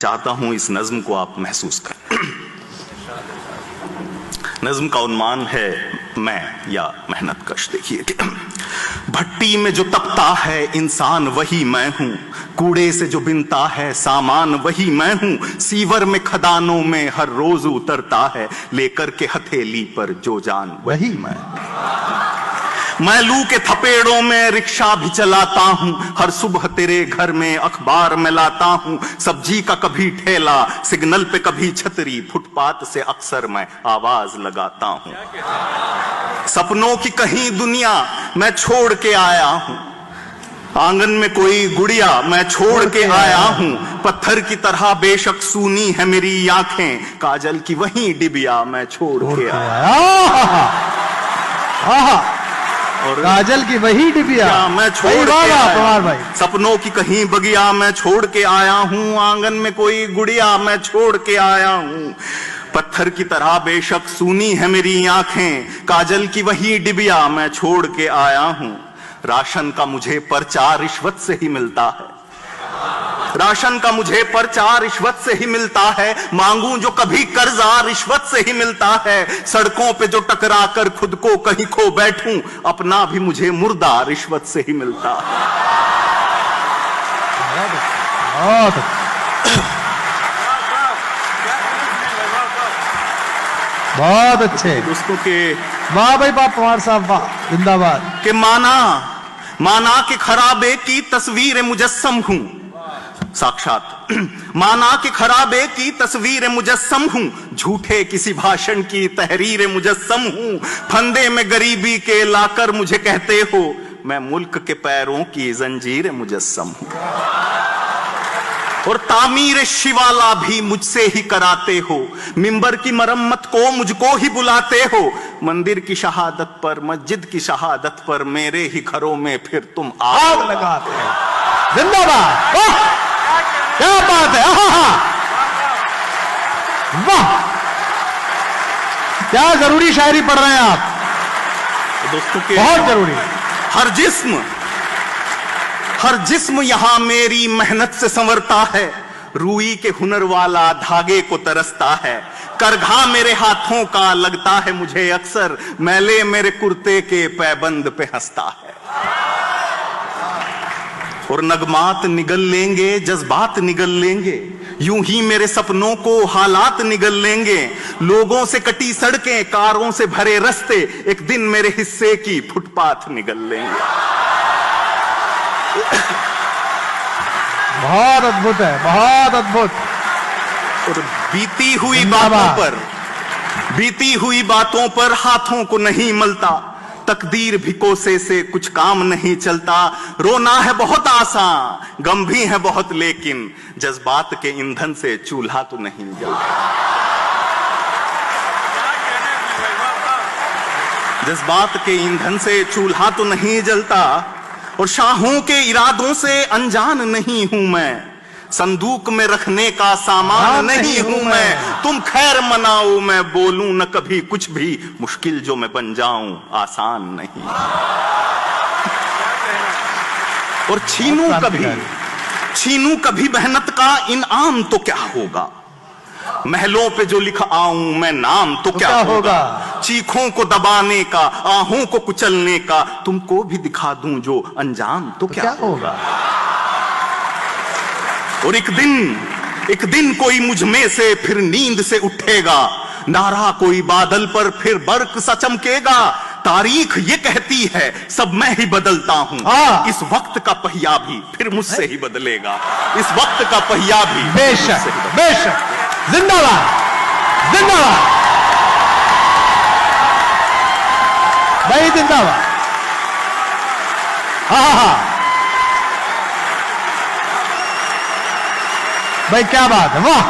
चाहता हूं इस नज्म को आप महसूस करें। नज्म का उन्मान है मैं या मेहनत कश। देखिए कि भट्टी में जो तपता है इंसान वही मैं हूं, कूड़े से जो बिनता है सामान वही मैं हूं, सीवर में खदानों में हर रोज उतरता है लेकर के हथेली पर जो जान वही मैं लू के थपेड़ों में रिक्शा भी चलाता हूं, हर सुबह तेरे घर में अखबार में लाता हूं, सब्जी का कभी ठेला सिग्नल पे कभी छतरी, फुटपाथ से अक्सर मैं आवाज लगाता हूं। सपनों की कहीं दुनिया मैं छोड़ के आया हूं, आंगन में कोई गुड़िया मैं छोड़ के आया हूं, पत्थर की तरह बेशक सूनी है मेरी आंखें, काजल की वही डिबिया मैं छोड़ के आया और काजल की वही डिबिया मैं छोड़ के आया। भाई सपनों की कहीं बगिया मैं छोड़ के आया हूं, आंगन में कोई गुड़िया मैं छोड़ के आया हूं, पत्थर की तरह बेशक सूनी है मेरी आंखें, काजल की वही डिबिया मैं छोड़ के आया हूं। राशन का मुझे पर्चा रिश्वत से ही मिलता है, राशन का मुझे पर्चा रिश्वत से ही मिलता है, मांगूं जो कभी कर्जा रिश्वत से ही मिलता है, सड़कों पे जो टकरा कर खुद को कहीं खो बैठूं, अपना भी मुझे मुर्दा रिश्वत से ही मिलता है। बहुत अच्छे दोस्तों के वाह भाई वाह पवार साहब वाह जिंदाबाद। के माना के खराबे की तस्वीर मुजस्सम हूं, साक्षात माना कि खराबे की तस्वीर मुजस्सम हूं, झूठे किसी भाषण की तहरीर मुजस्सम हूं, फंदे में गरीबी के लाकर मुझे कहते हो, मैं मुल्क के पैरों की जंजीर मुजस्सम हूं, और तामीर शिवाला भी मुझसे ही कराते हो, मिंबर की मरम्मत को मुझको ही बुलाते हो, मंदिर की शहादत पर मस्जिद की शहादत पर मेरे ही घरों में फिर तुम आग लगाते हो। जिंदाबाद क्या बात है, वाह क्या जरूरी शायरी पढ़ रहे हैं आप दोस्तों के, बहुत जरूरी। हर जिस्म यहां मेरी मेहनत से संवरता है, रूई के हुनर वाला धागे को तरसता है, करघा मेरे हाथों का लगता है मुझे अक्सर, मैले मेरे कुर्ते के पैबंद पे हंसता है, और नगमात निगल लेंगे जज्बात निगल लेंगे, यूं ही मेरे सपनों को हालात निगल लेंगे, लोगों से कटी सड़कें कारों से भरे रास्ते, एक दिन मेरे हिस्से की फुटपाथ निगल लेंगे। बहुत अद्भुत है, बहुत अद्भुत। और बीती हुई बातों पर हाथों को नहीं मलता, तकदीर भी कोसे से कुछ काम नहीं चलता, रोना है बहुत आसान गम भी है बहुत, लेकिन जज्बात के ईंधन से चूल्हा तो नहीं जलता, जज्बात के ईंधन से चूल्हा तो नहीं जलता, और शाहों के इरादों से अनजान नहीं हूं मैं, संदूक में रखने का सामान नहीं हूं मैं, तुम खैर मनाओ मैं बोलूं न कभी कुछ भी, मुश्किल जो मैं बन जाऊं आसान नहीं, और छीनूं कभी मेहनत का इनाम तो क्या होगा, महलों पे जो लिख आऊं मैं नाम तो क्या होगा, चीखों को दबाने का आहों को कुचलने का, तुमको भी दिखा दूं जो अंजाम तो क्या होगा, और एक दिन कोई मुझ में से फिर नींद से उठेगा, नारा कोई बादल पर फिर बर्क सा चमकेगा, तारीख ये कहती है सब मैं ही बदलता हूं, इस वक्त का पहिया भी फिर मुझसे ही बदलेगा, इस वक्त का पहिया भी बेशक बेशक। जिंदाबाद जिंदाबाद भाई जिंदाबाद। भाई क्या बात है, वाह